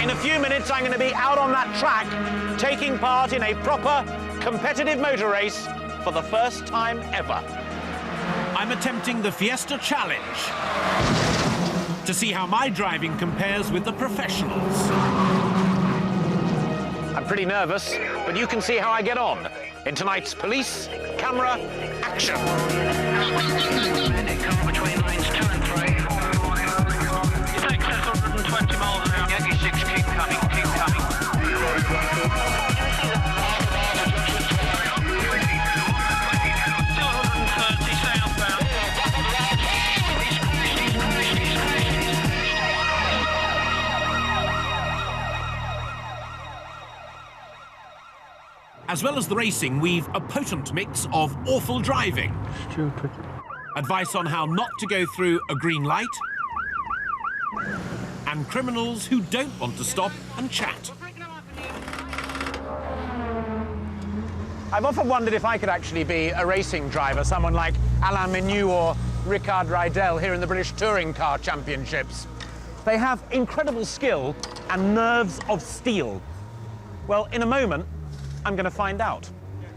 In a few minutes, I'm going to be out on that track, taking part in a proper competitive motor race for the first time ever. I'm attempting the Fiesta Challenge to see how my driving compares with the professionals. I'm pretty nervous, but you can see how I get on in tonight's Police Camera Action. Between lanes 2 and 3. It's excess 120 miles an hour. Yankee 6, keep coming, keep coming. Still 130 southbound. As well as the racing, we've a potent mix of awful driving. Stupid. Advice on how not to go through a green light, and criminals who don't want to stop and chat. I've often wondered if I could actually be a racing driver, someone like Alain Menu or Ricard Rydell here in the British Touring Car Championships. They have incredible skill and nerves of steel. Well, in a moment, I'm going to find out,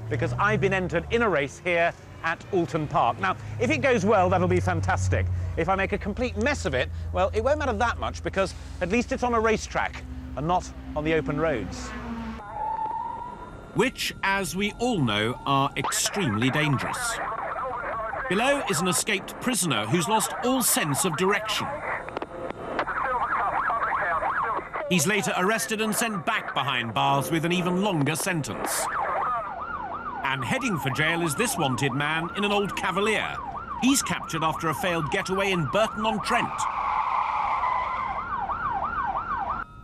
because I've been entered in a race here at Oulton Park. Now, if it goes well, that'll be fantastic. If I make a complete mess of it, well, it won't matter that much, because at least it's on a racetrack and not on the open roads. Which, as we all know, are extremely dangerous. Below is an escaped prisoner who's lost all sense of direction. He's later arrested and sent back behind bars with an even longer sentence. And heading for jail is this wanted man in an old Cavalier. He's captured after a failed getaway in Burton-on-Trent.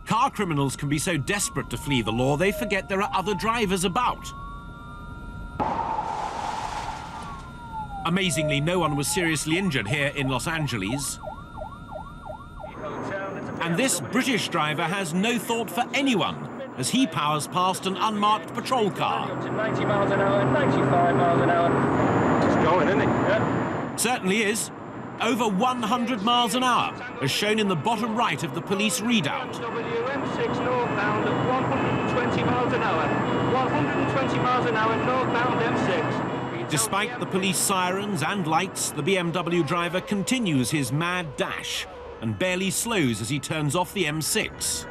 Car criminals can be so desperate to flee the law, they forget there are other drivers about. Amazingly, no one was seriously injured here in Los Angeles. And this British driver has no thought for anyone as he powers past an unmarked patrol car. 90 miles an hour, 95 miles an hour. It's going, isn't it? Yeah. Certainly is. Over 100 miles an hour, as shown in the bottom right of the police readout. WM6 northbound at 120 miles an hour. 120 miles an hour northbound M6. Despite the police sirens and lights, the BMW driver continues his mad dash and barely slows as he turns off the M6.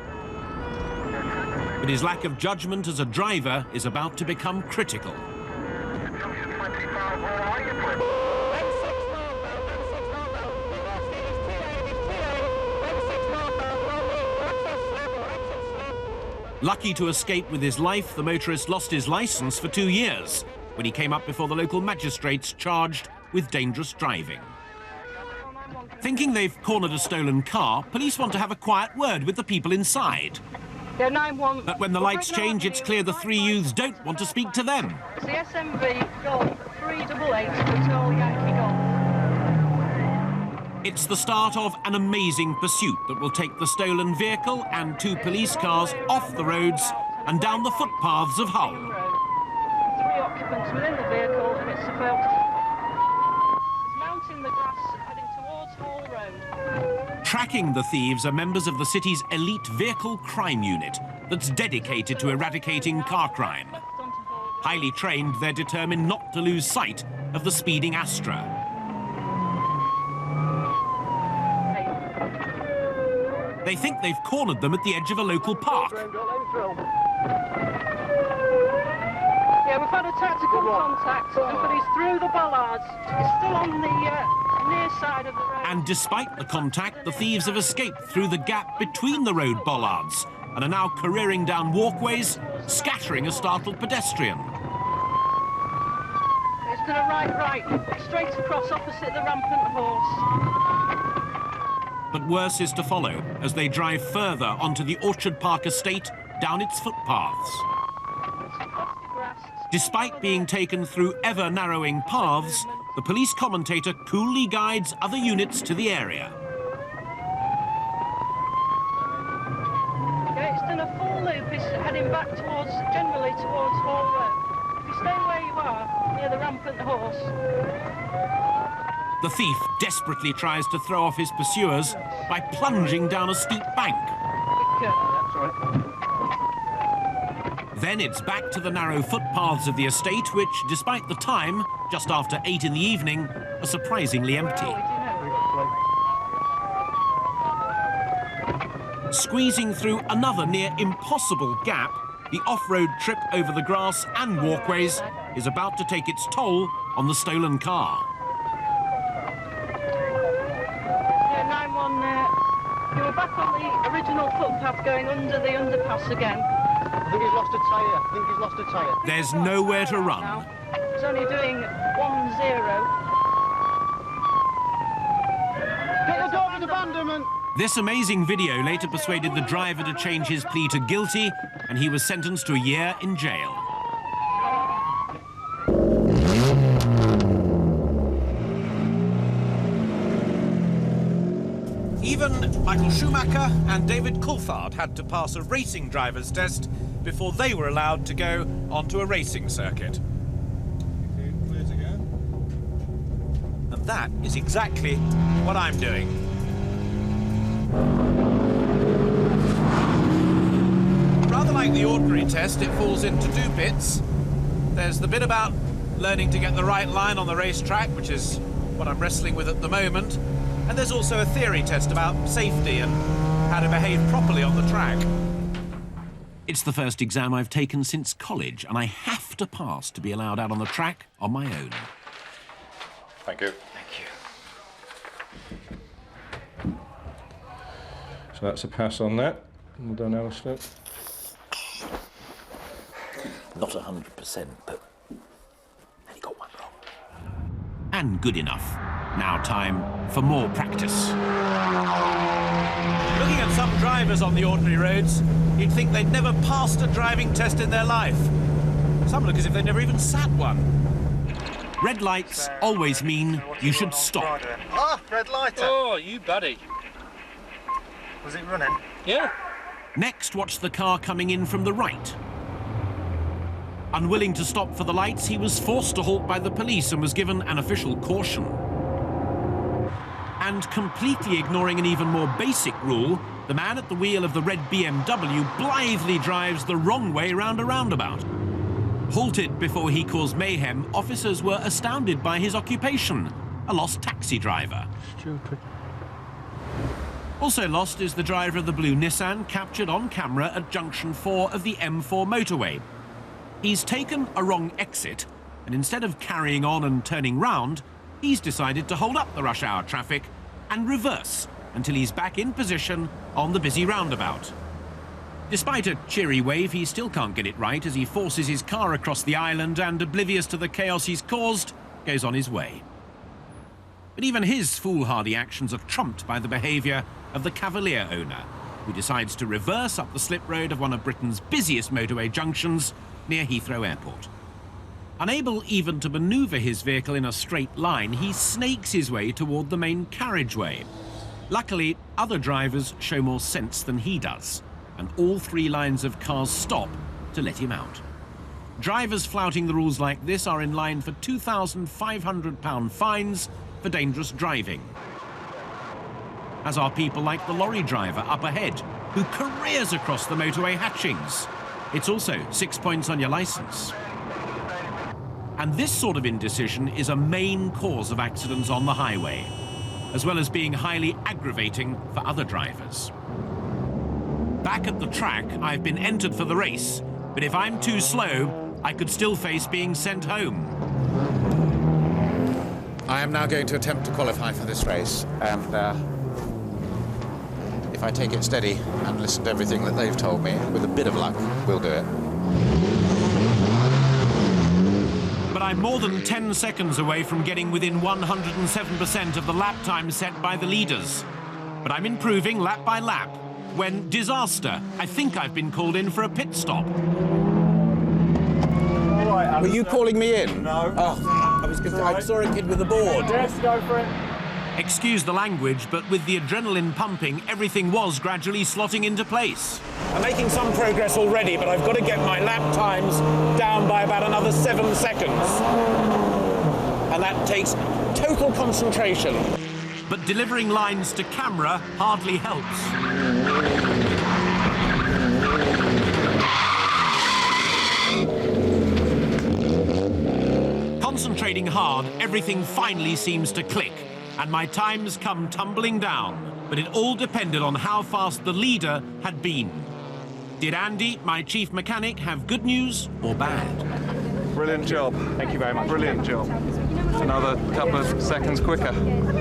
But his lack of judgment as a driver is about to become critical. Lucky to escape with his life, the motorist lost his license for 2 years when he came up before the local magistrates charged with dangerous driving. Thinking they've cornered a stolen car, police want to have a quiet word with the people inside. Yeah, 9-1. But when the lights change, it's clear the three youths don't want to speak to them. It's the SMV Golf 388 Patrol Yankee Golf. It's the start of an amazing pursuit that will take the stolen vehicle and 2 police cars off the roads and down the footpaths of Hull. 3 occupants within the vehicle, and it's failed to... It's mounting the grass, heading towards Hall Road. Tracking the thieves are members of the city's elite vehicle crime unit that's dedicated to eradicating car crime. Highly trained, they're determined not to lose sight of the speeding Astra. They think they've cornered them at the edge of a local park. Yeah, we've had a tactical contact, but he's through the bollards. He's still on the near side of the road. And despite the contact, the thieves have escaped through the gap between the road bollards and are now careering down walkways, scattering a startled pedestrian. It's to the right, straight across opposite the rampant horse. But worse is to follow as they drive further onto the Orchard Park estate down its footpaths. Despite being taken through ever-narrowing paths, the police commentator coolly guides other units to the area. Yeah, it's done a full loop. It's heading back generally towards Hall Road. If you stay where you are, near the rampant horse. The thief desperately tries to throw off his pursuers by plunging down a steep bank. Then it's back to the narrow footpaths of the estate, which, despite the time, just after 8 in the evening, are surprisingly empty. Squeezing through another near impossible gap, the off-road trip over the grass and walkways is about to take its toll on the stolen car. Yeah, 9-1, you were back on the original footpath going under the underpass again. I think he's lost a tyre. There's nowhere to run. Now. It's only doing 1-0. Get the dog with abandonment! This amazing video later persuaded the driver to change his plea to guilty, and he was sentenced to a year in jail. Even Michael Schumacher and David Coulthard had to pass a racing driver's test before they were allowed to go onto a racing circuit. Clear to go. And that is exactly what I'm doing. Rather like the ordinary test, it falls into 2 bits. There's the bit about learning to get the right line on the racetrack, which is what I'm wrestling with at the moment. And there's also a theory test about safety and how to behave properly on the track. It's the first exam I've taken since college, and I have to pass to be allowed out on the track on my own. Thank you. So that's a pass on that. Well done, Alistair. Not 100%, but he got one wrong. And good enough. Now time for more practice. Looking at some drivers on the ordinary roads, you'd think they'd never passed a driving test in their life. Some look as if they'd never even sat one. Red lights always mean you should stop. Ah, red lighter. Oh, you buddy. Was it running? Yeah. Next, watch the car coming in from the right. Unwilling to stop for the lights, he was forced to halt by the police and was given an official caution. And completely ignoring an even more basic rule, the man at the wheel of the red BMW blithely drives the wrong way round a roundabout. Halted before he caused mayhem, officers were astounded by his occupation, a lost taxi driver. Stupid. Also lost is the driver of the blue Nissan, captured on camera at junction 4 of the M4 motorway. He's taken a wrong exit, and instead of carrying on and turning round, he's decided to hold up the rush hour traffic and reverse until he's back in position on the busy roundabout. Despite a cheery wave, he still can't get it right as he forces his car across the island and, oblivious to the chaos he's caused, goes on his way. But even his foolhardy actions are trumped by the behaviour of the Cavalier owner, who decides to reverse up the slip road of one of Britain's busiest motorway junctions near Heathrow Airport. Unable even to manoeuvre his vehicle in a straight line, he snakes his way toward the main carriageway. Luckily, other drivers show more sense than he does, and all 3 lines of cars stop to let him out. Drivers flouting the rules like this are in line for £2,500 fines for dangerous driving. As are people like the lorry driver up ahead, who careers across the motorway hatchings. It's also 6 points on your licence. And this sort of indecision is a main cause of accidents on the highway, as well as being highly aggravating for other drivers. Back at the track, I've been entered for the race, but if I'm too slow, I could still face being sent home. I am now going to attempt to qualify for this race, and if I take it steady and listen to everything that they've told me, with a bit of luck, we'll do it. But I'm more than 10 seconds away from getting within 107% of the lap time set by the leaders. But I'm improving lap by lap, when disaster. I think I've been called in for a pit stop. Were you calling me in? No. Oh, I saw a kid with a board. Yes, go for it. Excuse the language, but with the adrenaline pumping, everything was gradually slotting into place. I'm making some progress already, but I've got to get my lap times down by about another 7 seconds. And that takes total concentration. But delivering lines to camera hardly helps. Concentrating hard, everything finally seems to click, and my times come tumbling down. But it all depended on how fast the leader had been. Did Andy, my chief mechanic, have good news or bad? Brilliant job. Thank you very much. Brilliant job. Another couple of seconds quicker.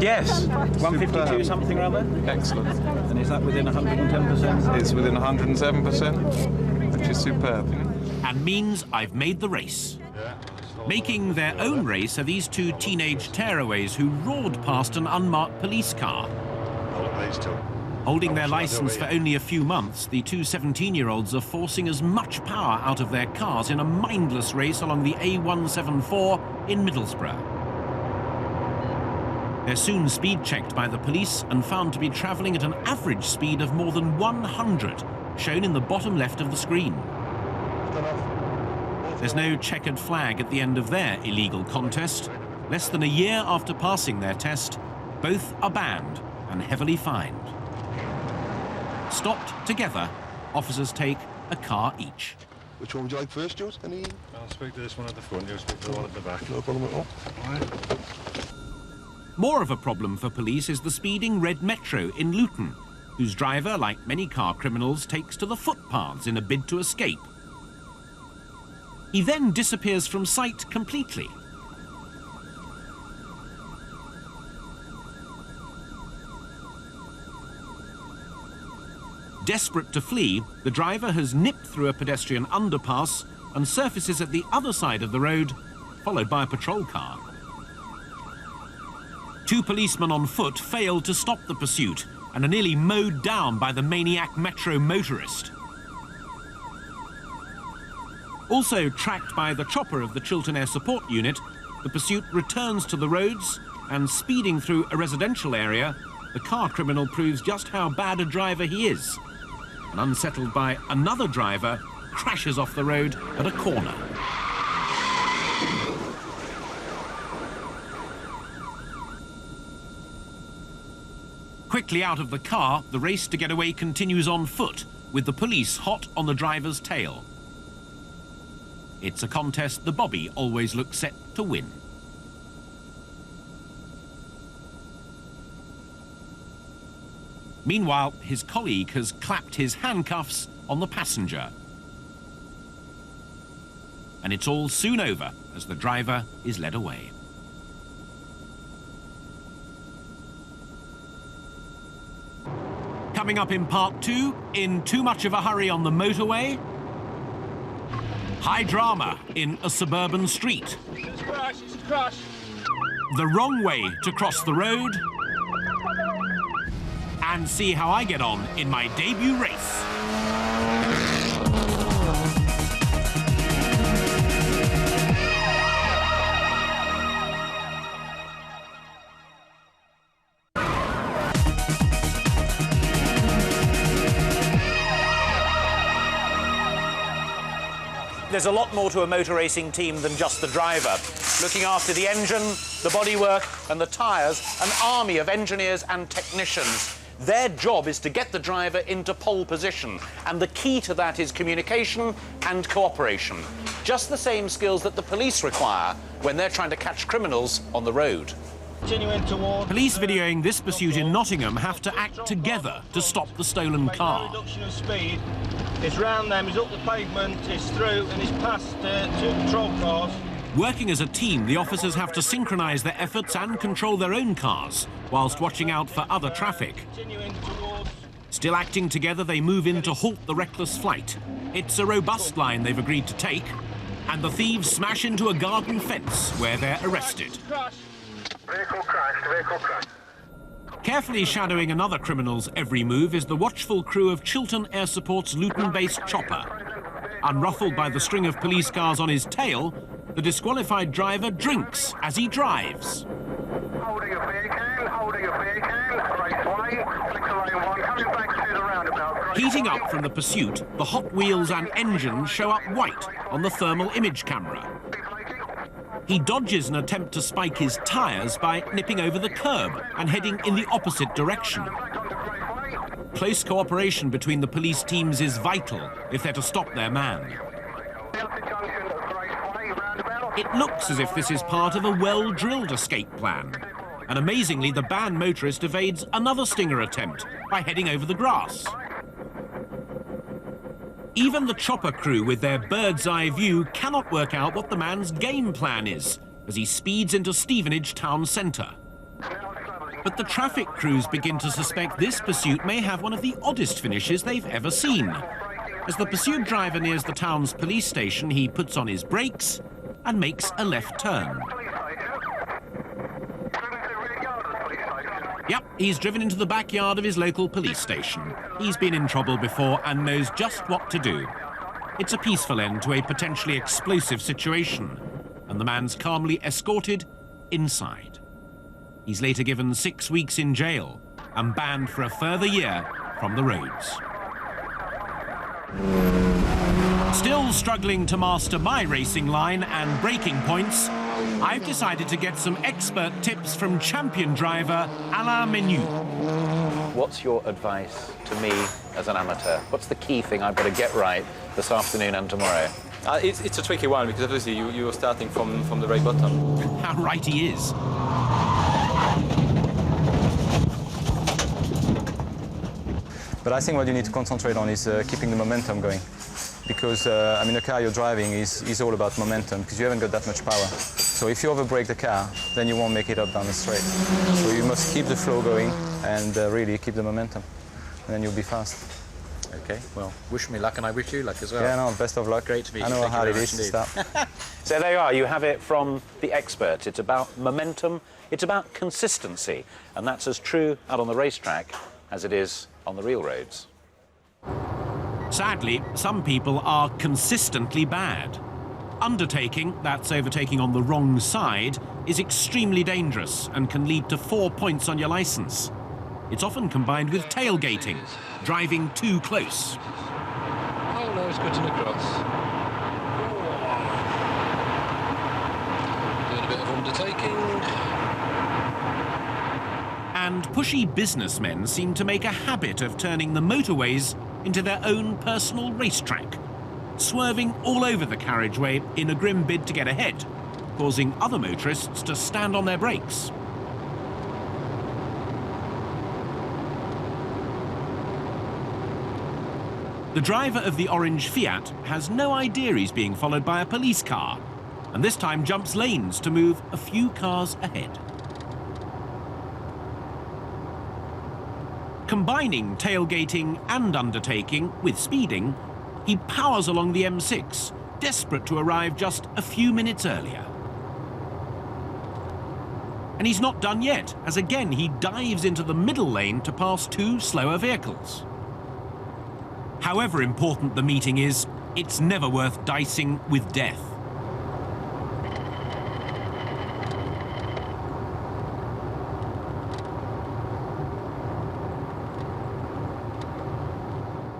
Yes. 152 something or other? Excellent. And is that within 110%? It's within 107%, which is superb. And means I've made the race. Making their own race are these two teenage tearaways who roared past an unmarked police car. Holding their license for only a few months, the two 17-year-olds are forcing as much power out of their cars in a mindless race along the A174 in Middlesbrough. They're soon speed-checked by the police and found to be travelling at an average speed of more than 100, shown in the bottom left of the screen. There's no checkered flag at the end of their illegal contest. Less than a year after passing their test, both are banned and heavily fined. Stopped together, officers take a car each. Which one would you like first, George? Any? I'll speak to this one at the front, you'll speak to the one at the back. No problem at all. More of a problem for police is the speeding red Metro in Luton, whose driver, like many car criminals, takes to the footpaths in a bid to escape. He then disappears from sight completely. Desperate to flee, the driver has nipped through a pedestrian underpass and surfaces at the other side of the road, followed by a patrol car. Two policemen on foot failed to stop the pursuit and are nearly mowed down by the maniac Metro motorist. Also tracked by the chopper of the Chiltern Air Support Unit, the pursuit returns to the roads, and speeding through a residential area, the car criminal proves just how bad a driver he is. And unsettled by another driver, crashes off the road at a corner. Quickly out of the car, the race to get away continues on foot, with the police hot on the driver's tail. It's a contest the Bobby always looks set to win. Meanwhile, his colleague has clapped his handcuffs on the passenger. And it's all soon over as the driver is led away. Coming up in part 2, in too much of a hurry on the motorway, high drama in a suburban street. It's a crash, it's a crash. The wrong way to cross the road, and see how I get on in my debut race. There's a lot more to a motor racing team than just the driver. Looking after the engine, the bodywork and the tyres, an army of engineers and technicians. Their job is to get the driver into pole position, and the key to that is communication and cooperation. Just the same skills that the police require when they're trying to catch criminals on the road. Continuing toward... Police videoing this pursuit in Nottingham have to act together to stop the stolen car. Reduction of speed. It's round them, it's up the pavement, it's through, and it's past two patrol cars. Working as a team, the officers have to synchronise their efforts and control their own cars, whilst watching out for other traffic. Continuing towards... Still acting together, they move in to halt the reckless flight. It's a robust line they've agreed to take, and the thieves smash into a garden fence where they're arrested. Crash. Vehicle crashed, vehicle crashed. Carefully shadowing another criminal's every move is the watchful crew of Chiltern Air Support's Luton-based chopper. Unruffled by the string of police cars on his tail, the disqualified driver drinks as he drives. Holding your vehicle, raceway, sector lane 1, coming back to the roundabout. Heating up from the pursuit, the Hot Wheels and engine show up white on the thermal image camera. He dodges an attempt to spike his tyres by nipping over the curb and heading in the opposite direction. close cooperation between the police teams is vital if they're to stop their man. It looks as if this is part of a well-drilled escape plan. And amazingly, the banned motorist evades another stinger attempt by heading over the grass. Even the chopper crew with their bird's eye view cannot work out what the man's game plan is as he speeds into Stevenage town centre. But the traffic crews begin to suspect this pursuit may have one of the oddest finishes they've ever seen. As the pursued driver nears the town's police station, he puts on his brakes and makes a left turn. Yep, he's driven into the backyard of his local police station. He's been in trouble before and knows just what to do. It's a peaceful end to a potentially explosive situation, and the man's calmly escorted inside. He's later given 6 weeks in jail and banned for a further year from the roads. Still struggling to master my racing line and braking points, I've decided to get some expert tips from champion driver Alain Menu. What's your advice to me as an amateur? What's the key thing I've got to get right this afternoon and tomorrow? It's a tricky one because obviously you're starting from the very bottom. How right he is. But I think what you need to concentrate on is keeping the momentum going. Because, I mean, the car you're driving is all about momentum because you haven't got that much power. So if you overbrake the car, then you won't make it up down the straight. So you must keep the flow going and really keep the momentum. And then you'll be fast. Okay, well, wish me luck and I wish you luck as well. Yeah, no, best of luck. Great to meet you. I know how hard it is to start. So there you are, you have it from the expert. It's about momentum, it's about consistency. And that's as true out on the racetrack as it is on the real roads. Sadly, some people are consistently bad. Undertaking, that's overtaking on the wrong side, is extremely dangerous and can lead to 4 points on your licence. It's often combined with tailgating, driving too close. Oh no, it's cutting across. Doing a bit of undertaking. And pushy businessmen seem to make a habit of turning the motorways into their own personal racetrack, swerving all over the carriageway in a grim bid to get ahead, causing other motorists to stand on their brakes. The driver of the orange Fiat has no idea he's being followed by a police car, and this time jumps lanes to move a few cars ahead. Combining tailgating and undertaking with speeding, he powers along the M6, desperate to arrive just a few minutes earlier. And he's not done yet, as again he dives into the middle lane to pass 2 slower vehicles. However important the meeting is, it's never worth dicing with death.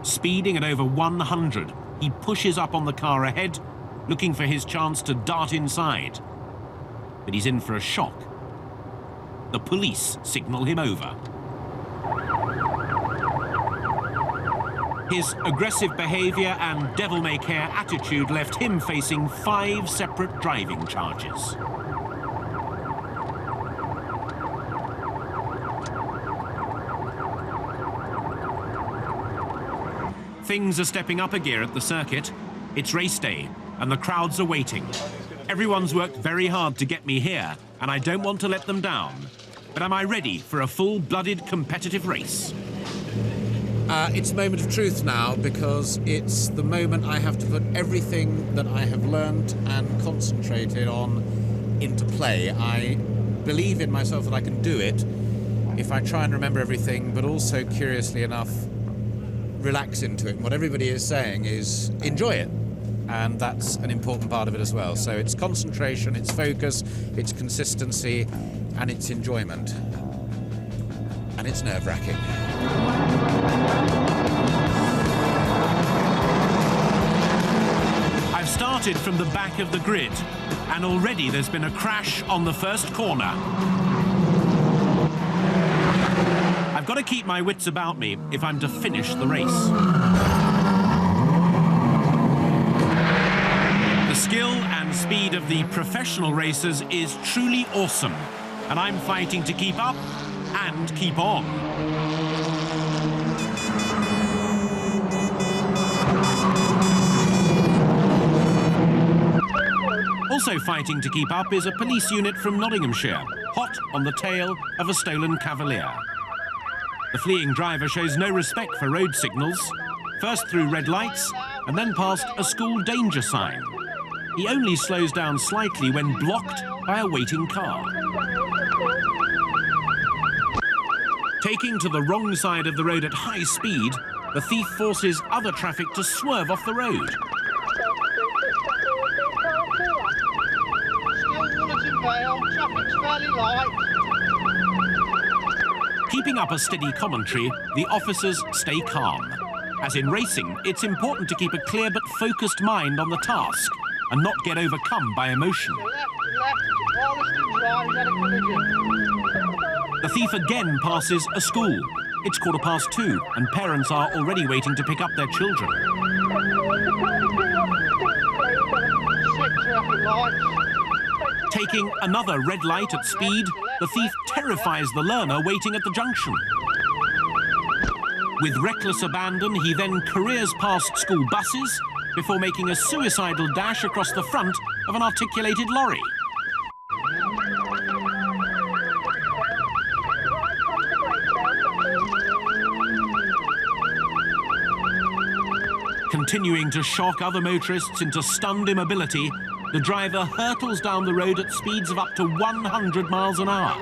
Speeding at over 100, he pushes up on the car ahead, looking for his chance to dart inside. But he's in for a shock. The police signal him over. His aggressive behaviour and devil-may-care attitude left him facing 5 separate driving charges. Things are stepping up a gear at the circuit. It's race day, and the crowds are waiting. Everyone's worked very hard to get me here, and I don't want to let them down. But am I ready for a full-blooded competitive race? It's a moment of truth now, because it's the moment I have to put everything that I have learned and concentrated on into play. I believe in myself that I can do it if I try and remember everything, but also, curiously enough, relax into it. And what everybody is saying is enjoy it. And that's an important part of it as well. So it's concentration, it's focus, it's consistency, and it's enjoyment. And it's nerve-wracking. I've started from the back of the grid, and already there's been a crash on the first corner. I've got to keep my wits about me if I'm to finish the race. The skill and speed of the professional racers is truly awesome, and I'm fighting to keep up and keep on. Also fighting to keep up is a police unit from Nottinghamshire, hot on the tail of a stolen Cavalier. The fleeing driver shows no respect for road signals, first through red lights and then past a school danger sign. He only slows down slightly when blocked by a waiting car. Taking to the wrong side of the road at high speed, the thief forces other traffic to swerve off the road. Traffic's fairly light. Keeping up a steady commentary, the officers stay calm. As in racing, it's important to keep a clear but focused mind on the task and not get overcome by emotion. The thief again passes a school. It's 2:15 and parents are already waiting to pick up their children. 6 traffic lights. Taking another red light at speed, the thief terrifies the learner waiting at the junction. With reckless abandon, he then careers past school buses before making a suicidal dash across the front of an articulated lorry. Continuing to shock other motorists into stunned immobility, the driver hurtles down the road at speeds of up to 100 miles an hour.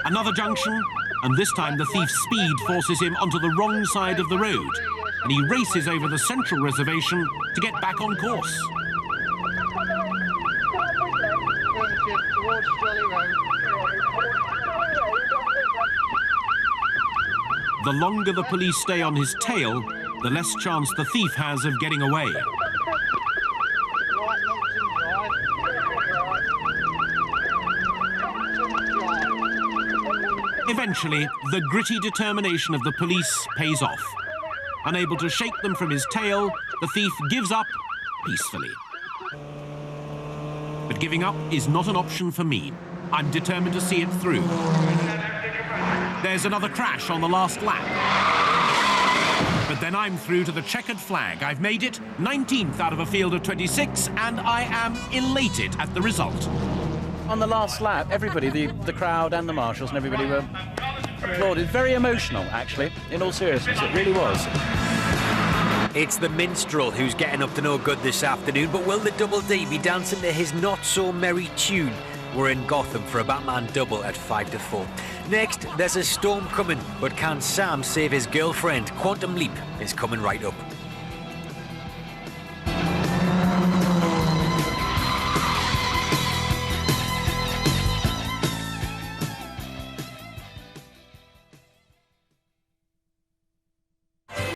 Another junction, and this time the thief's speed forces him onto the wrong side of the road, and he races over the central reservation to get back on course. Towards Jolly Road. The longer the police stay on his tail, the less chance the thief has of getting away. Eventually, the gritty determination of the police pays off. Unable to shake them from his tail, the thief gives up peacefully. But giving up is not an option for me. I'm determined to see it through. There's another crash on the last lap. But then I'm through to the checkered flag. I've made it 19th out of a field of 26, and I am elated at the result. On the last lap, everybody, the crowd and the marshals and everybody were applauded. Very emotional, actually, in all seriousness, it really was. It's the minstrel who's getting up to no good this afternoon, but will the Double D be dancing to his not-so-merry tune? We're in Gotham for a Batman double at 5 to 4. Next, there's a storm coming, but can Sam save his girlfriend? Quantum Leap is coming right up.